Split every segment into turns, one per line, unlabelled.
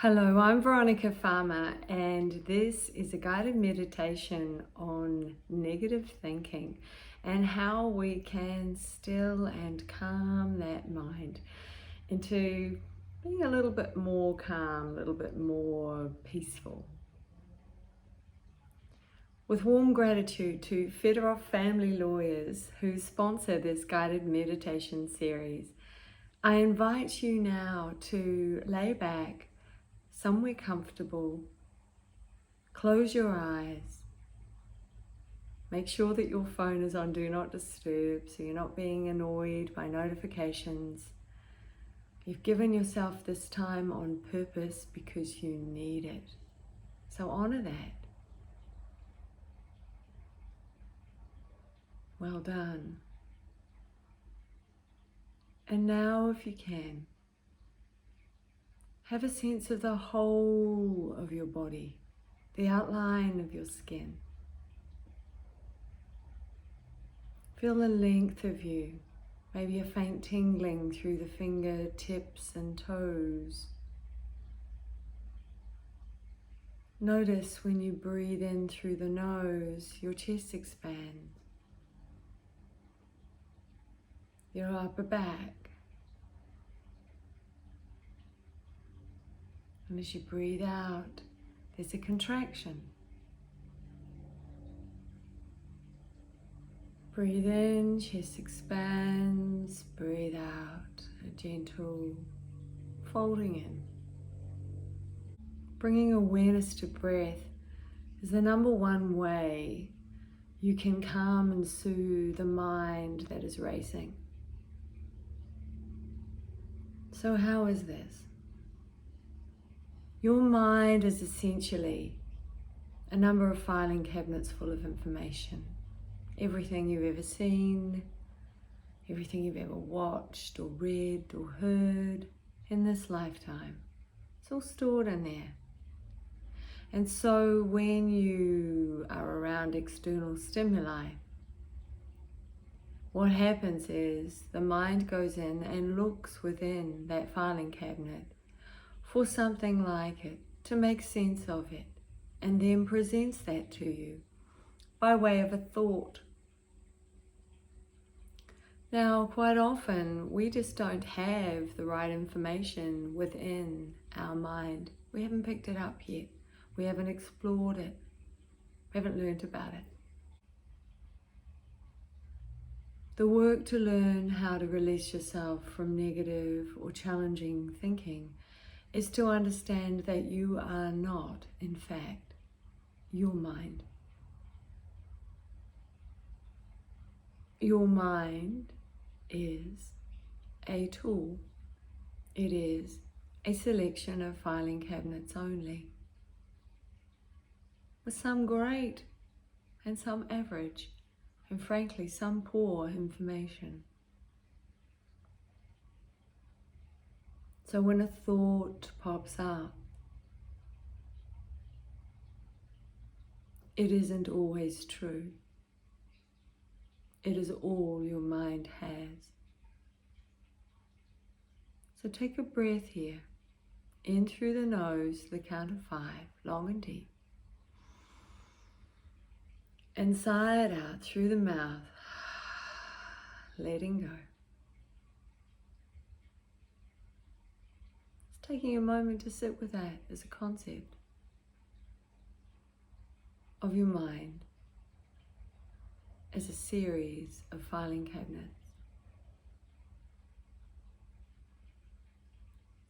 Hello, I'm Veronica Farmer, and this is a guided meditation on negative thinking and how we can still and calm that mind into being a little bit more calm, a little bit more peaceful. With warm gratitude to Fedorov Family Lawyers who sponsor this guided meditation series, I invite you now to lay back somewhere comfortable. Close your eyes. Make sure that your phone is on Do Not Disturb so you're not being annoyed by notifications. You've given yourself this time on purpose because you need it. So honor that. Well done. And now, if you can, have a sense of the whole of your body, the outline of your skin. Feel the length of you, maybe a faint tingling through the fingertips and toes. Notice when you breathe in through the nose, your chest expands, your upper back. And as you breathe out, there's a contraction. Breathe in, chest expands. Breathe out, a gentle folding in. Bringing awareness to breath is the number one way you can calm and soothe the mind that is racing. So how is this? Your mind is essentially a number of filing cabinets full of information. Everything you've ever seen, everything you've ever watched or read or heard in this lifetime. It's all stored in there. And so when you are around external stimuli, what happens is the mind goes in and looks within that filing cabinet for something like it, to make sense of it, and then presents that to you by way of a thought. Now, quite often, we just don't have the right information within our mind. We haven't picked it up yet. We haven't explored it. We haven't learned about it. The work to learn how to release yourself from negative or challenging thinking is to understand that you are not, in fact, your mind. Your mind is a tool. It is a selection of filing cabinets only, with some great and some average, and frankly some poor information. So when a thought pops up, it isn't always true. It is all your mind has. So take a breath here, in through the nose, the count of 5, long and deep. And sigh it out through the mouth, letting go. Just taking a moment to sit with that as a concept of your mind as a series of filing cabinets.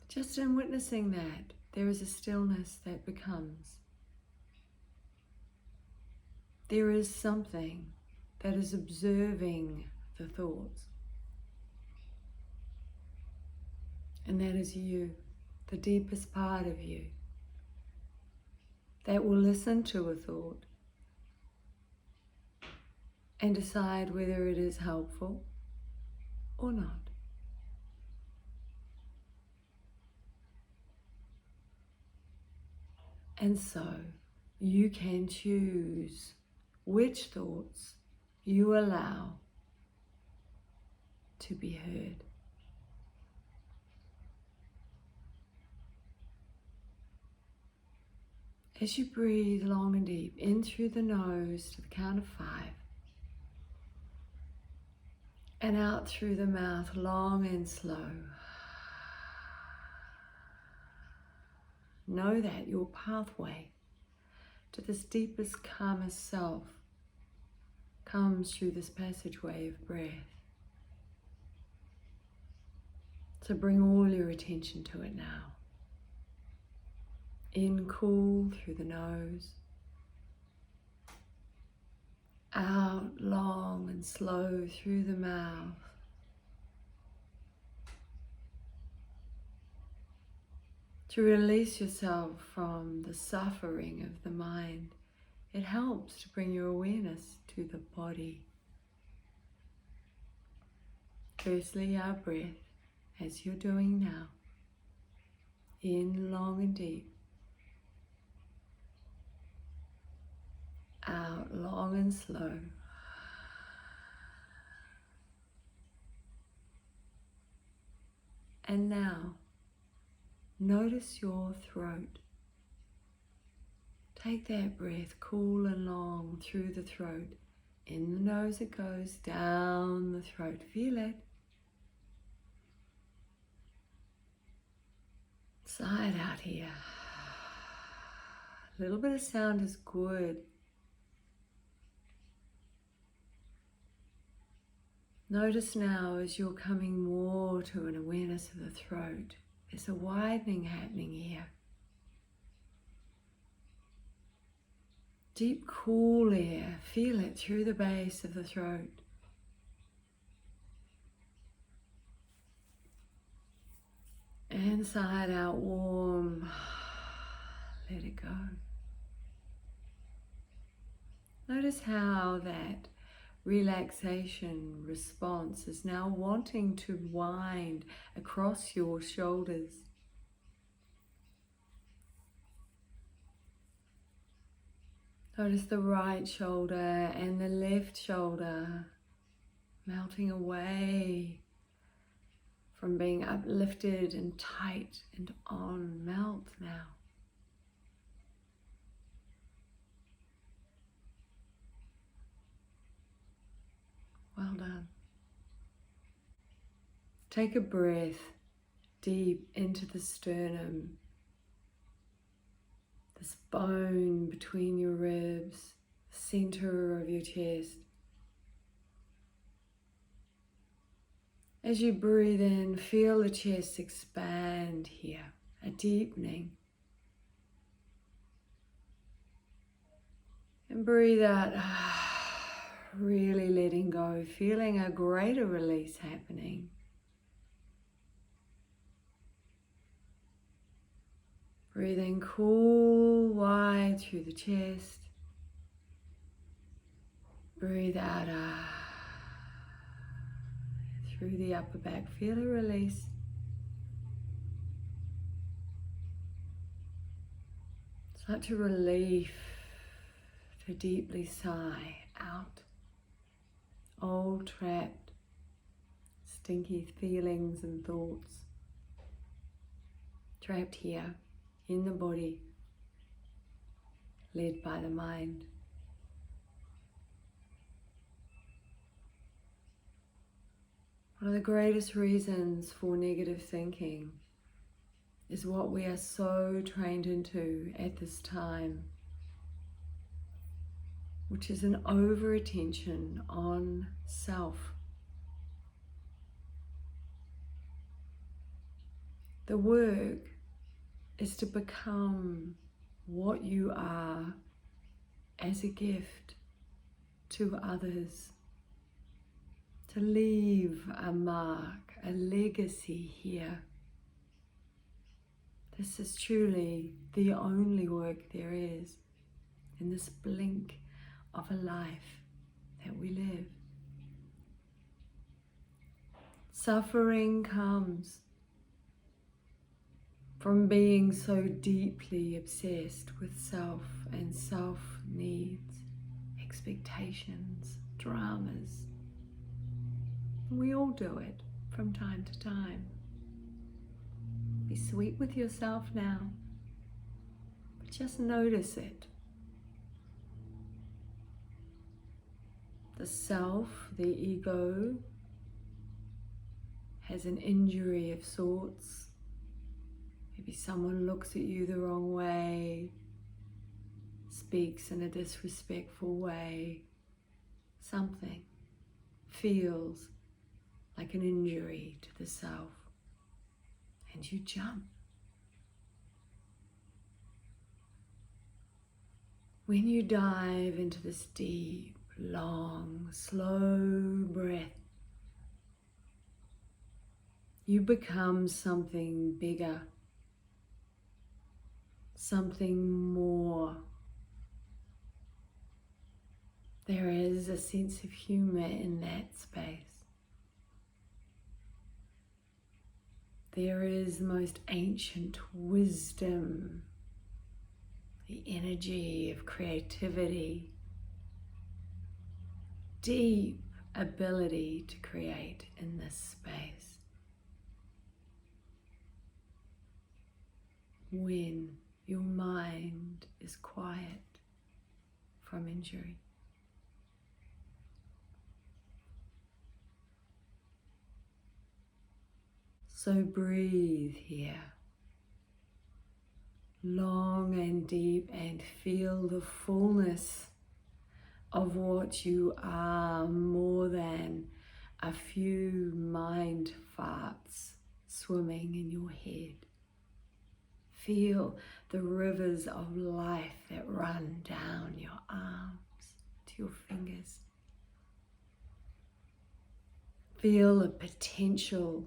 Just in witnessing that, there is a stillness that becomes. There is something that is observing the thoughts. And that is you, the deepest part of you, that will listen to a thought and decide whether it is helpful or not. And so you can choose which thoughts you allow to be heard. As you breathe long and deep in through the nose to the count of 5, and out through the mouth long and slow, know that your pathway to this deepest, calmest self comes through this passageway of breath. So bring all your attention to it now. In cool through the nose, out long and slow through the mouth. To release yourself from the suffering of the mind, it helps to bring your awareness to the body. Firstly, our breath, as you're doing now. In long and deep. Out long and slow. And now, notice your throat. Take that breath cool and long through the throat. In the nose it goes, down the throat. Feel it. Side out here. A little bit of sound is good. Notice now as you're coming more to an awareness of the throat, there's a widening happening here. Deep, cool air, feel it through the base of the throat. Inside out, warm, let it go. Notice how that relaxation response is now wanting to wind across your shoulders. Notice the right shoulder and the left shoulder melting away from being uplifted and tight and on. Melt now. Well done. Take a breath deep into the sternum, this bone between your ribs, center of your chest. As you breathe in, feel the chest expand here, a deepening. And breathe out, really letting go, feeling a greater release happening. Breathing cool, wide through the chest. Breathe out through the upper back. Feel a release. Such a relief to deeply sigh out. Old trapped, stinky feelings and thoughts. Trapped here in the body, led by the mind. One of the greatest reasons for negative thinking is what we are so trained into at this time, which is an over-attention on self. The work is to become what you are as a gift to others, to leave a mark, a legacy here. This is truly the only work there is in this blink of a life that we live. Suffering comes from being so deeply obsessed with self and self needs, expectations, dramas. We all do it from time to time. Be sweet with yourself now, Just notice it. The self, the ego, has an injury of sorts. Maybe someone looks at you the wrong way, speaks in a disrespectful way. Something feels like an injury to the self, and you jump. When you dive into this deep, long, slow breath, you become something bigger, something more. There is a sense of humor in that space. There is the most ancient wisdom, the energy of creativity, deep ability to create in this space. When your mind is quiet from injury. So breathe here, long and deep, and feel the fullness of what you are, more than a few mind farts swimming in your head. Feel the rivers of life that run down your arms to your fingers. Feel the potential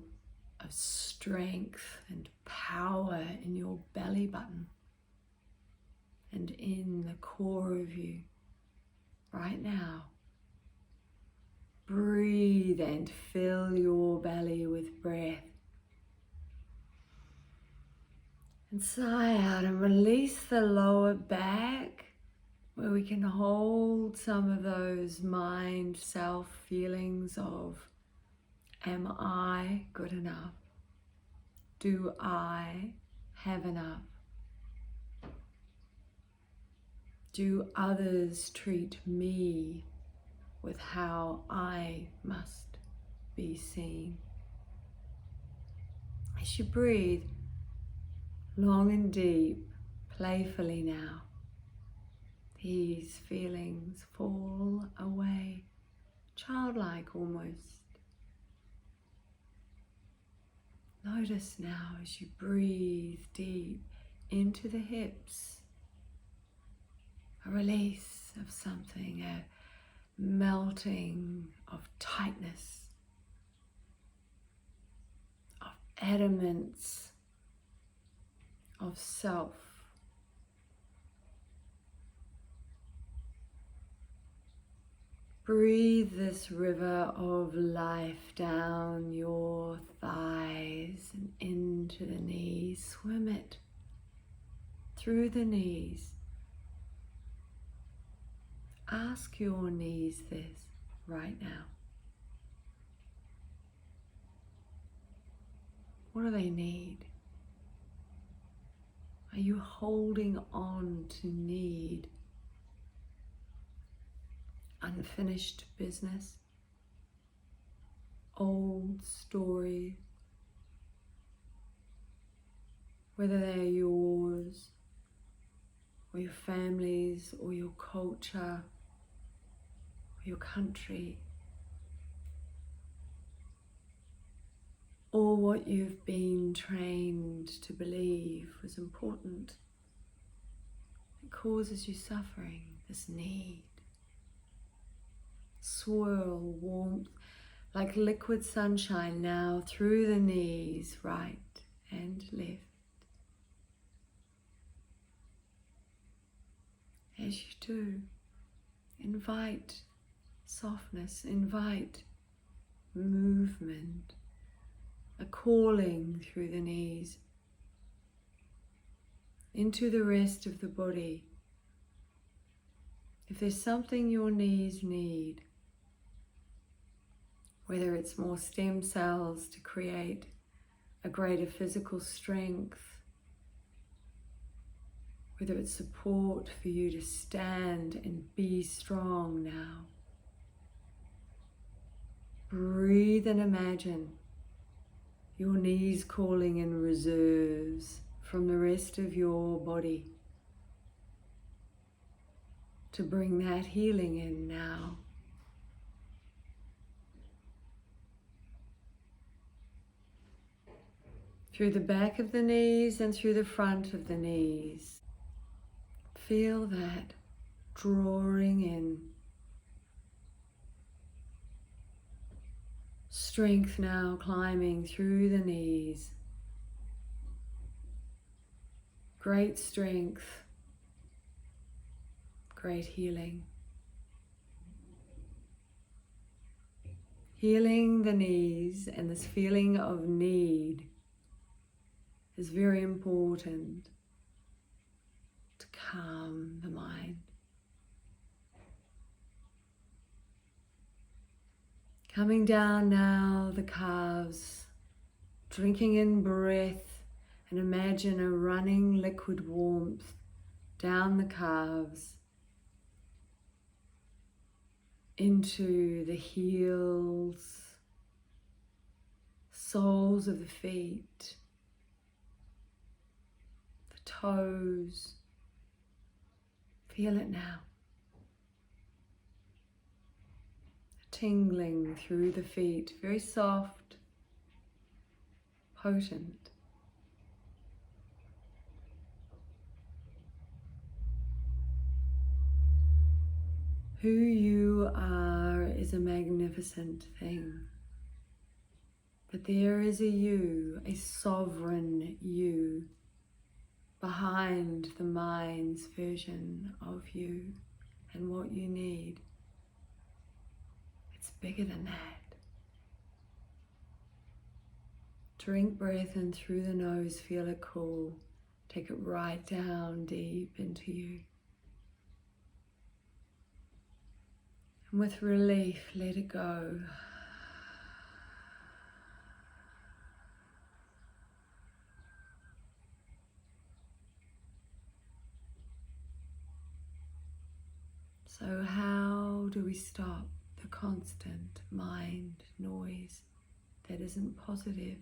of strength and power in your belly button and in the core of you right now. Breathe and fill your belly with breath. And sigh out and release the lower back, where we can hold some of those mind self feelings of, am I good enough? Do I have enough? Do others treat me with how I must be seen? As you breathe long and deep, playfully now, these feelings fall away, childlike almost. Notice now as you breathe deep into the hips, a release of something, a melting of tightness, of adamance, of self. Breathe this river of life down your thighs and into the knees. Swim it through the knees. Ask your knees this right now. What do they need? Are you holding on to need? Unfinished business, old stories, whether they're yours or your family's or your culture or your country, or what you've been trained to believe was important. It causes you suffering, this need. Swirl warmth like liquid sunshine now through the knees, right and left. As you do, invite softness, invite movement, a calling through the knees into the rest of the body. If there's something your knees need, whether it's more stem cells to create a greater physical strength, whether it's support for you to stand and be strong now. Breathe and imagine your knees calling in reserves from the rest of your body to bring that healing in now. Through the back of the knees and through the front of the knees. Feel that drawing in. Strength now climbing through the knees. Great strength. Great healing. Healing the knees and this feeling of need is very important to calm the mind. Coming down now the calves, drinking in breath and imagine a running liquid warmth down the calves into the heels, soles of the feet, the toes. Feel it now. Tingling through the feet, very soft, potent. Who you are is a magnificent thing, but there is a you, a sovereign you, behind the mind's version of you and what you need. It's bigger than that. Drink breath in through the nose, feel it cool. Take it right down deep into you. And with relief, let it go. So how do we stop the constant mind noise that isn't positive?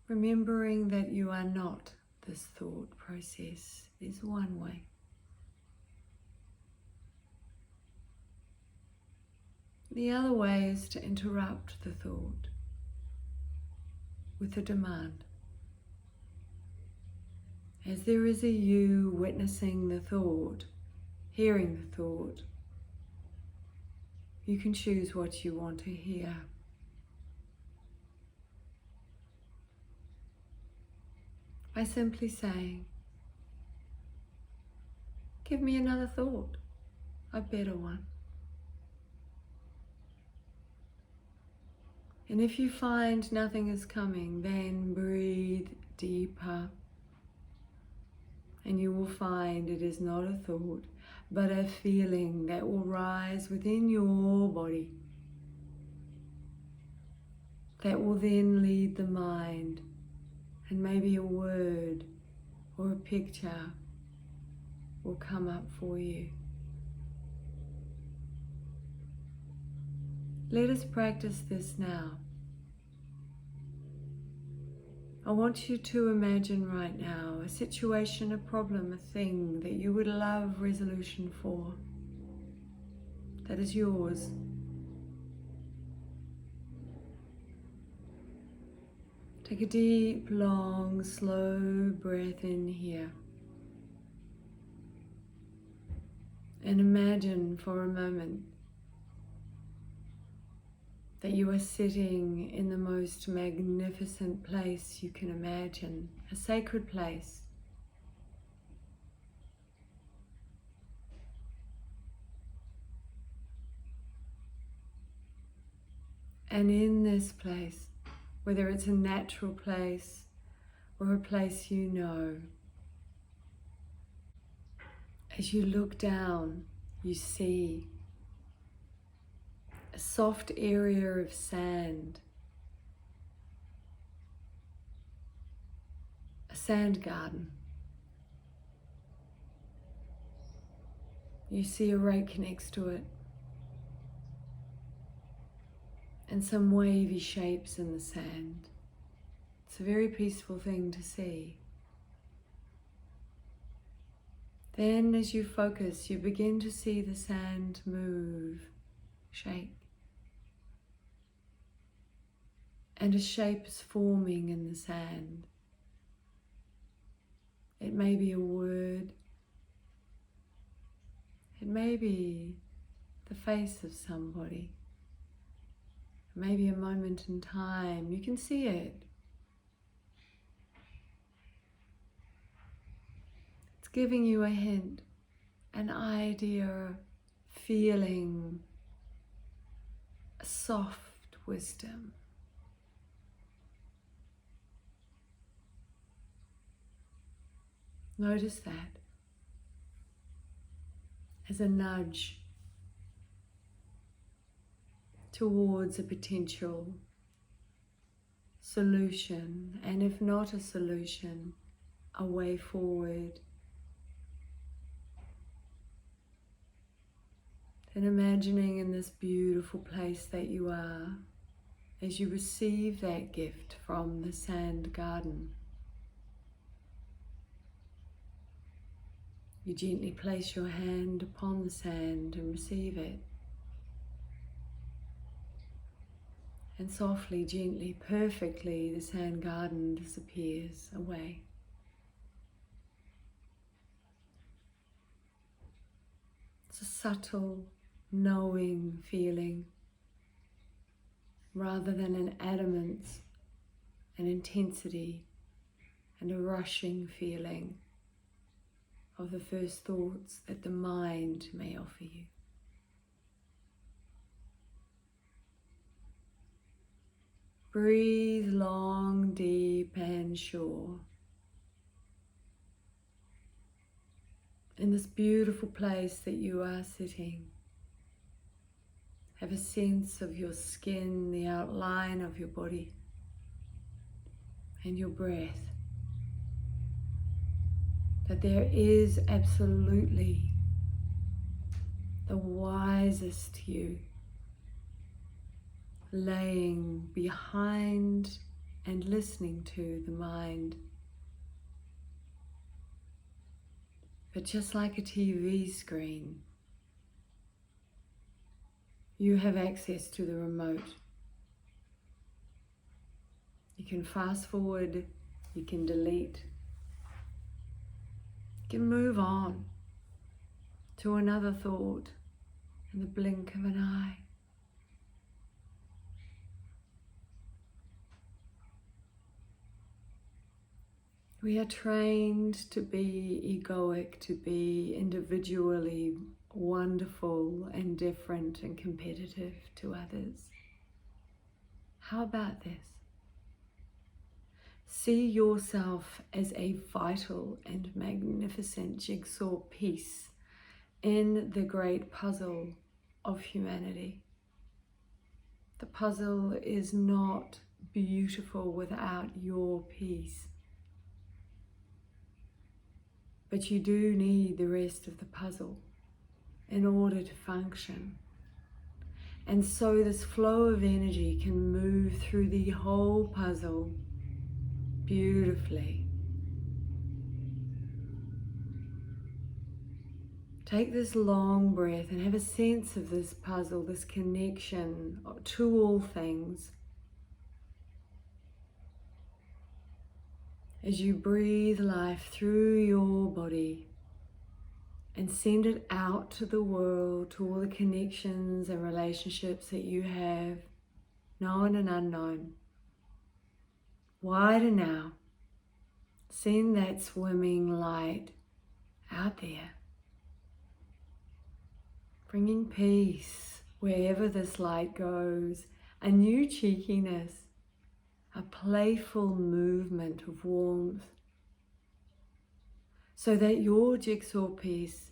Remembering that you are not this thought process is one way. The other way is to interrupt the thought with a demand. As there is a you witnessing the thought, hearing the thought, you can choose what you want to hear. By simply saying, give me another thought, a better one. And if you find nothing is coming, then breathe deeper. And you will find it is not a thought, but a feeling that will rise within your body. That will then lead the mind, and maybe a word or a picture will come up for you. Let us practice this now. I want you to imagine right now a situation, a problem, a thing that you would love resolution for, that is yours. Take a deep, long, slow breath in here. And imagine for a moment that you are sitting in the most magnificent place you can imagine, a sacred place. And in this place, whether it's a natural place or a place you know, as you look down, you see a soft area of sand, a sand garden. You see a rake next to it and some wavy shapes in the sand. It's a very peaceful thing to see. Then as you focus, you begin to see the sand move, shake. And a shape is forming in the sand. It may be a word. It may be the face of somebody. Maybe a moment in time. You can see it. It's giving you a hint, an idea, feeling, a soft wisdom. Notice that as a nudge towards a potential solution, and if not a solution, a way forward. Then imagining in this beautiful place that you are, as you receive that gift from the sand garden, you gently place your hand upon the sand and receive it. And softly, gently, perfectly, the sand garden disappears away. It's a subtle, knowing feeling, rather than an adamance, an intensity, and a rushing feeling of the first thoughts that the mind may offer you. Breathe long, deep, and sure. In this beautiful place that you are sitting, have a sense of your skin, the outline of your body, and your breath. That there is absolutely the wisest you laying behind and listening to the mind. But just like a TV screen, you have access to the remote. You can fast forward, you can delete, you can move on to another thought in the blink of an eye. We are trained to be egoic, to be individually wonderful and different and competitive to others. How about this? See yourself as a vital and magnificent jigsaw piece in the great puzzle of humanity. The puzzle is not beautiful without your piece. But you do need the rest of the puzzle in order to function. And so this flow of energy can move through the whole puzzle beautifully. Take this long breath and have a sense of this puzzle, this connection to all things. As you breathe life through your body and send it out to the world, to all the connections and relationships that you have, known and unknown. Wider now. Send that swimming light out there, bringing peace wherever this light goes, a new cheekiness, a playful movement of warmth, so that your jigsaw piece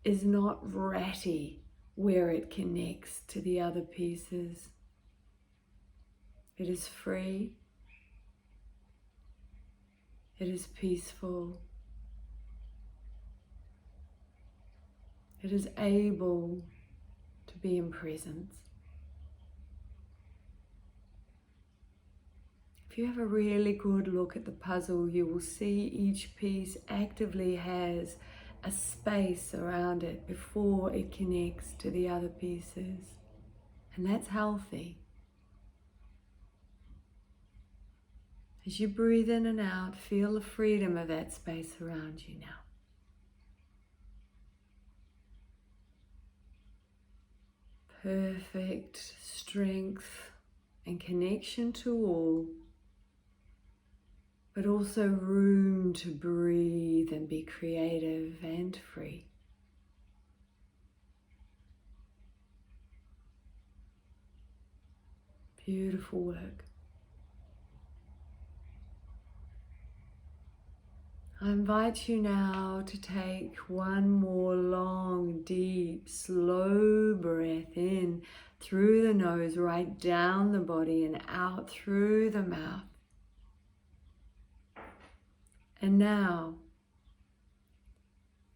is not ratty where it connects to the other pieces. It is free. It is peaceful. It is able to be in presence. If you have a really good look at the puzzle, you will see each piece actively has a space around it before it connects to the other pieces. And that's healthy. As you breathe in and out, feel the freedom of that space around you now. Perfect strength and connection to all, but also room to breathe and be creative and free. Beautiful work. I invite you now to take one more long, deep, slow breath in through the nose, right down the body and out through the mouth. And now,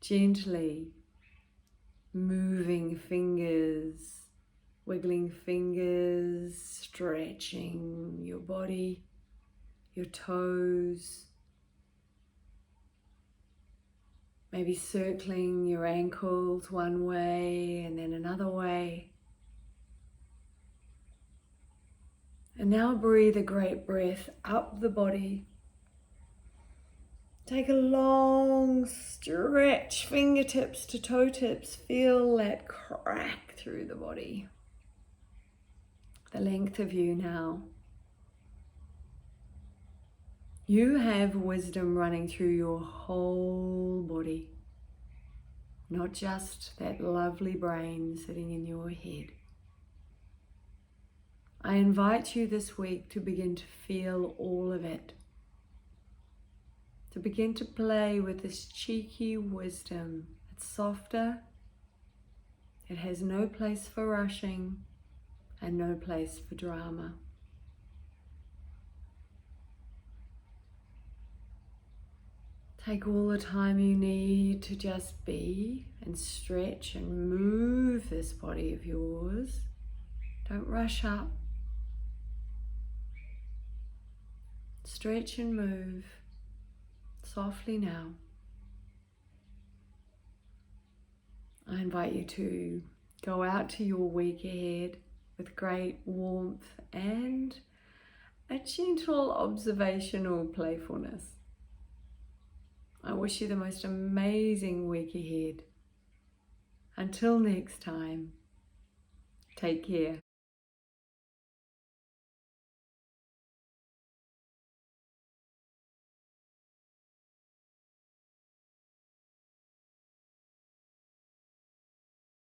gently moving fingers, wiggling fingers, stretching your body, your toes, maybe circling your ankles one way and then another way. And now breathe a great breath up the body. Take a long stretch, fingertips to toe tips. Feel that crack through the body. The length of you now. You have wisdom running through your whole body, not just that lovely brain sitting in your head. I invite you this week to begin to feel all of it, to begin to play with this cheeky wisdom. It's softer, it has no place for rushing and no place for drama. Take all the time you need to just be and stretch and move this body of yours. Don't rush up. Stretch and move softly now. I invite you to go out to your week ahead with great warmth and a gentle observational playfulness. I wish you the most amazing week ahead. Until next time, take care.